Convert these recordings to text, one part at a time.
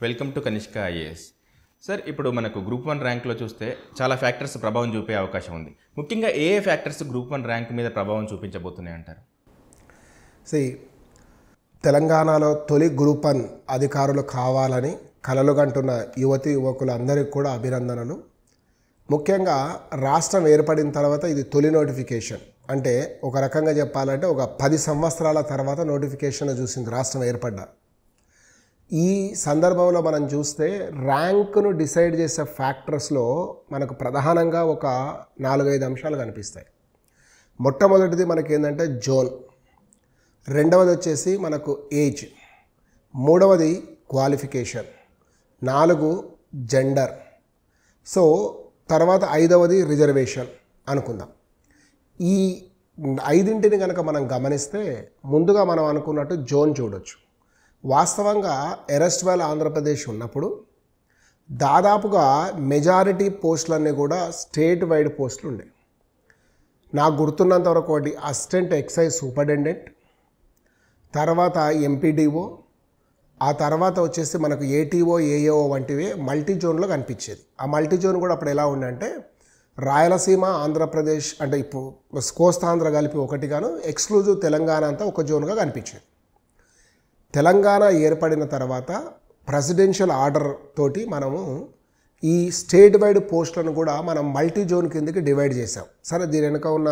Welcome to Kanishka IAS. Sir, ఇప్పుడు మనకు group 1 ర్యాంక్లో చూస్తే చాలా ఫ్యాక్టర్స్ ప్రభావం చూపే అవకాశం ఉంది. ముఖ్యంగా ఏ ఫ్యాక్టర్స్ గ్రూప్ 1 ర్యాంక్ మీద ప్రభావం చూపించబోతున్నాయి అంటారు? తెలంగాణలో తొలి గ్రూప్ 1 అధికారులు కావాలని కలలుగంటున్న యువతి యువకులందరికీ కూడా అభినందనలు. ముఖ్యంగా రాష్ట్రం ఏర్పడిన తర్వాత ఇది తొలి నోటిఫికేషన్. అంటే ఒక రకంగా చెప్పాలంటే ఒక 10 సంవత్సరాల తర్వాత నోటిఫికేషన్ చూసింది రాష్ట్రం ఏర్పడ్డా. ఈ సందర్భంలో మనం చూస్తే ర్యాంకును డిసైడ్ చేసే ఫ్యాక్టర్స్లో మనకు ప్రధానంగా ఒక 4-5 అంశాలు కనిపిస్తాయి. మొట్టమొదటిది మనకి ఏంటంటే జోన్, రెండవది వచ్చేసి మనకు ఏజ్, మూడవది క్వాలిఫికేషన్, 4 జెండర్, సో తర్వాత 5వది రిజర్వేషన్ అనుకుందాం. ఈ 5ంటిని కనుక మనం గమనిస్తే ముందుగా మనం అనుకున్నట్టు జోన్ చూడొచ్చు. వాస్తవంగా ఎరెస్ట్వైల్ ఆంధ్రప్రదేశ్ ఉన్నప్పుడు దాదాపుగా మెజారిటీ పోస్టులన్నీ కూడా స్టేట్ వైడ్ పోస్టులు ఉండే. నాకు గుర్తున్నంత వరకు ఒకటి అసిస్టెంట్ ఎక్సైజ్ సూపరింటెండెంట్, తర్వాత ఎంపీడీఓ, ఆ తర్వాత వచ్చేసి మనకు ఏటీఓ ఏఏఓ వంటివి మల్టీ జోన్లో కనిపించేది. ఆ మల్టీ జోన్ కూడా అప్పుడు ఎలా ఉండంటే రాయలసీమ ఆంధ్రప్రదేశ్ అంటే ఇప్పుడు కోస్తాంధ్ర కలిపి ఒకటిగాను, ఎక్స్క్లూజివ్ తెలంగాణ అంతా ఒక జోన్గా కనిపించేది. తెలంగాణ ఏర్పడిన తర్వాత ప్రెసిడెన్షియల్ ఆర్డర్ తోటి మనము ఈ స్టేట్ వైడ్ పోస్టులను కూడా మనం మల్టీ జోన్ కిందకి డివైడ్ చేసాం. సరే, దీని వెనుక ఉన్న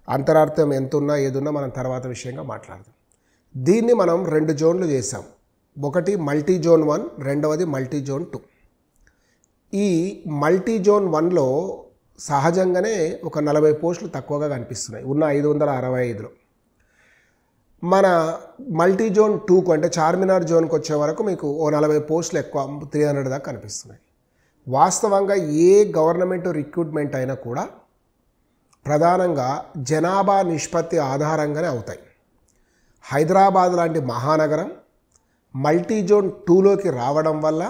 అంతరార్థం ఎంతున్నా ఏదున్నా మనం తర్వాత విషయంగా మాట్లాడదాం. దీన్ని మనం 2 జోన్లు చేసాం. ఒకటి మల్టీ జోన్ 1, రెండవది మల్టీ జోన్ 2. ఈ మల్టీ జోన్ 1లో సహజంగానే ఒక 40 పోస్టులు తక్కువగా కనిపిస్తున్నాయి ఉన్న 565లో. మన మల్టీ జోన్ 2కు అంటే చార్మినార్ జోన్కి వచ్చే వరకు మీకు ఓ 40 పోస్టులు ఎక్కువ, 300 దాకా కనిపిస్తున్నాయి. వాస్తవంగా ఏ గవర్నమెంట్ రిక్రూట్మెంట్ అయినా కూడా ప్రధానంగా జనాభా నిష్పత్తి ఆధారంగానే అవుతాయి. హైదరాబాద్ లాంటి మహానగరం మల్టీ జోన్ 2లోకి రావడం వల్ల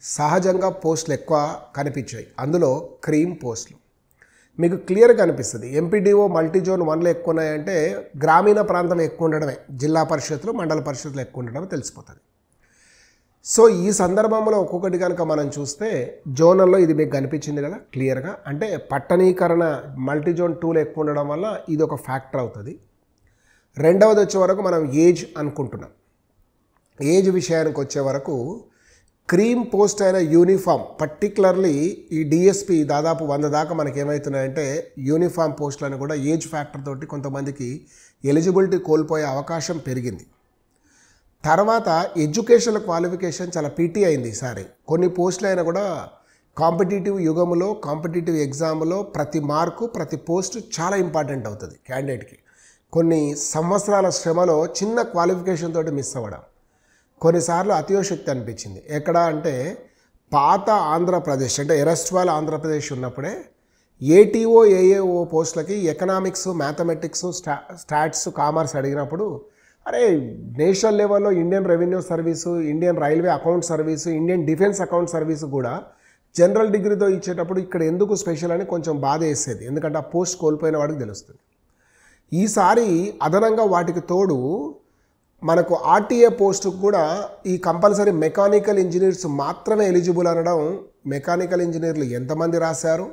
సహజంగా పోస్టులు ఎక్కువ కనిపించాయి. అందులో క్రీమ్ పోస్టులు మీకు క్లియర్గా కనిపిస్తుంది. ఎంపీడీఓ మల్టీ జోన్ 1లో ఎక్కువ ఉన్నాయంటే గ్రామీణ ప్రాంతం ఎక్కువ ఉండడమే, జిల్లా పరిషత్తులు మండల పరిషత్తులు ఎక్కువ ఉండడమే తెలిసిపోతుంది. సో ఈ సందర్భంలో ఒక్కొక్కటి కనుక మనం చూస్తే జోనల్లో ఇది మీకు కనిపించింది కదా క్లియర్గా. అంటే పట్టణీకరణ మల్టీ జోన్ 2లో ఎక్కువ ఉండడం వల్ల ఇది ఒక ఫ్యాక్టర్ అవుతుంది. రెండవది వచ్చే వరకు మనం ఏజ్ అనుకుంటున్నాం. ఏజ్ విషయానికి వచ్చే వరకు క్రీమ్ పోస్ట్ అయిన యూనిఫామ్, పర్టికులర్లీ ఈ డిఎస్పి దాదాపు 100 దాకా మనకి ఏమవుతున్నాయంటే యూనిఫామ్ పోస్టులను కూడా ఏజ్ ఫ్యాక్టర్ తోటి కొంతమందికి ఎలిజిబిలిటీ కోల్పోయే అవకాశం పెరిగింది. తర్వాత ఎడ్యుకేషన్ క్వాలిఫికేషన్ చాలా పీటీ అయింది ఈసారి. కొన్ని పోస్టులు అయినా కూడా కాంపిటేటివ్ యుగంలో కాంపిటేటివ్ ఎగ్జామ్లో ప్రతి మార్కు ప్రతి పోస్టు చాలా ఇంపార్టెంట్ అవుతుంది క్యాండిడేట్కి. కొన్ని సంవత్సరాల శ్రమలో చిన్న క్వాలిఫికేషన్ తోటి మిస్ అవ్వడం కొన్నిసార్లు అతియోశక్తి అనిపించింది. ఎక్కడ అంటే పాత ఆంధ్రప్రదేశ్ అంటే ఎరెస్ట్వైల్ ఆంధ్రప్రదేశ్ ఉన్నప్పుడే ఏటీఓ ఏఏఓ పోస్టులకి ఎకనామిక్స్, మ్యాథమెటిక్స్, స్టాట్స్, కామర్స్ అడిగినప్పుడు అరే నేషనల్ లెవెల్లో Indian revenue service, Indian railway account service, Indian defence account service కూడా జనరల్ డిగ్రీతో ఇచ్చేటప్పుడు ఇక్కడ ఎందుకు స్పెషల్ అని కొంచెం బాధ వేసేది. ఎందుకంటే ఆ పోస్ట్ కోల్పోయిన వాడికి తెలుస్తుంది. ఈసారి అదనంగా వాటికి తోడు మనకు ఆర్టీఏ పోస్టుకు కూడా ఈ కంపల్సరీ మెకానికల్ ఇంజనీర్స్ మాత్రమే ఎలిజిబుల్ అనడం. మెకానికల్ ఇంజనీర్లు ఎంతమంది రాశారు,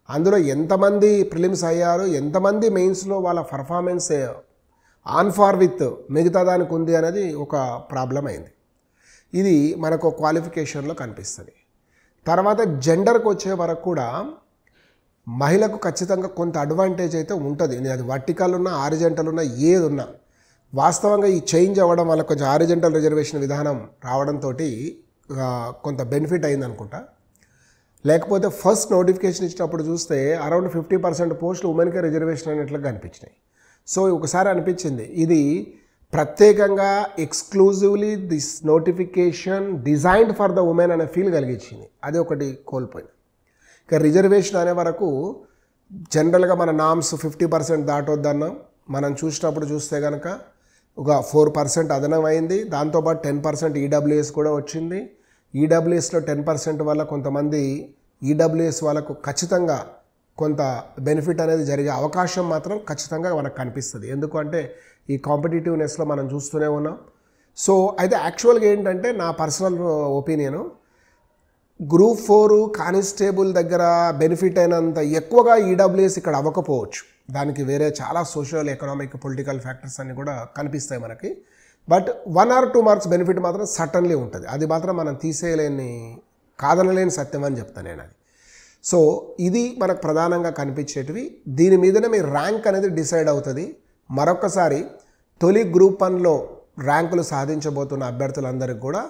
అందులో ఎంతమంది ప్రిలిమ్స్ అయ్యారు, ఎంతమంది మెయిన్స్లో వాళ్ళ పర్ఫార్మెన్స్ ఆన్ ఫార్ విత్ మిగతా దానికి ఉంది అనేది ఒక ప్రాబ్లం అయింది. ఇది మనకు క్వాలిఫికేషన్లో కనిపిస్తుంది. తర్వాత జెండర్కి వచ్చే వరకు కూడా మహిళకు ఖచ్చితంగా కొంత అడ్వాంటేజ్ అయితే ఉంటుంది. అది వర్టికల్ ఉన్నా హారిజంటల్ ఉన్నా ఏది ఉన్నా. వాస్తవంగా ఈ చేంజ్ అవ్వడం వల్ల కొంచెం హారిజంటల్ రిజర్వేషన్ విధానం రావడంతో కొంత బెనిఫిట్ అయింది అనుకుంటా. లేకపోతే ఫస్ట్ నోటిఫికేషన్ ఇచ్చినప్పుడు చూస్తే అరౌండ్ 50% పోస్టులు ఉమెన్కే రిజర్వేషన్ అనేట్లుగా కనిపించినాయి. సో ఒకసారి అనిపించింది ఇది ప్రత్యేకంగా exclusively this notification designed for the women అనే ఫీల్ కలిగించింది. అది ఒకటి కోల్పోయింది. ఇక రిజర్వేషన్ అనే వరకు జనరల్గా మన నామ్స్ 50% దాటొద్దన్నాం. మనం చూసినప్పుడు చూస్తే కనుక ఒక 4% అదనం అయింది. దాంతోపాటు 10% ఈడబ్ల్యూఎస్ కూడా వచ్చింది. ఈడబ్ల్యూఎస్లో 10% వల్ల కొంతమంది ఈడబ్ల్యూఎస్ వాళ్ళకు ఖచ్చితంగా కొంత బెనిఫిట్ అనేది జరిగే అవకాశం మాత్రం ఖచ్చితంగా మనకు కనిపిస్తుంది. ఎందుకంటే ఈ కాంపిటేటివ్నెస్లో మనం చూస్తూనే ఉన్నాం. సో అయితే యాక్చువల్గా ఏంటంటే నా పర్సనల్ ఒపీనియను, గ్రూప్ 4 కానిస్టేబుల్ దగ్గర బెనిఫిట్ అయినంత ఎక్కువగా ఈడబ్ల్యూఎస్ ఇక్కడ అవ్వకపోవచ్చు. దానికి వేరే చాలా సోషల్ ఎకనామిక్ పొలిటికల్ ఫ్యాక్టర్స్ అన్నీ కూడా కనిపిస్తాయి మనకి. బట్ 1 or 2 మార్క్స్ బెనిఫిట్ మాత్రం సర్టన్లీ ఉంటుంది. అది మాత్రం మనం తీసేయలేని, కాదనలేని సత్యం అని చెప్తాను నేను అది. సో ఇది మనకు ప్రధానంగా కనిపించేటివి. దీని మీదనే మీ ర్యాంక్ అనేది డిసైడ్ అవుతుంది. మరొకసారి తొలి గ్రూప్ 1లో ర్యాంకులు సాధించబోతున్న అభ్యర్థులందరికీ కూడా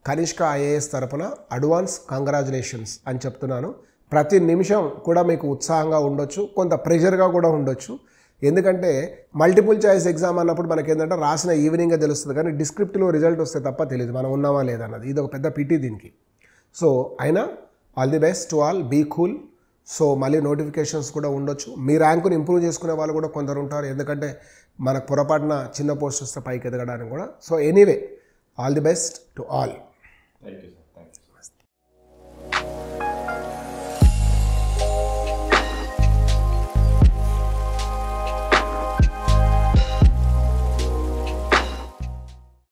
కనిష్క ఐఏఎస్ తరపున అడ్వాన్స్ కంగ్రాచులేషన్స్ అని చెప్తున్నాను. ప్రతి నిమిషం కూడా మీకు ఉత్సాహంగా ఉండొచ్చు, కొంత ప్రెషర్గా కూడా ఉండొచ్చు. ఎందుకంటే మల్టిపుల్ చాయిస్ ఎగ్జామ్ అన్నప్పుడు మనకి ఏంటంటే రాసిన ఈవినింగ్గా తెలుస్తుంది, కానీ డిస్క్రిప్టివ్లో రిజల్ట్ వస్తే తప్ప తెలియదు మనం ఉన్నామా లేదన్నది. ఇది ఒక పెద్ద పిటి దీనికి. సో అయినా all the best to all, be cool. So మళ్ళీ నోటిఫికేషన్స్ కూడా ఉండొచ్చు. మీ ర్యాంకుని ఇంప్రూవ్ చేసుకునే వాళ్ళు కూడా కొందరు ఉంటారు, ఎందుకంటే మనకు పొరపాటున చిన్న పోస్ట్ వస్తే పైకి ఎదగడానికి కూడా. So anyway, all the best to all. Thank you sir.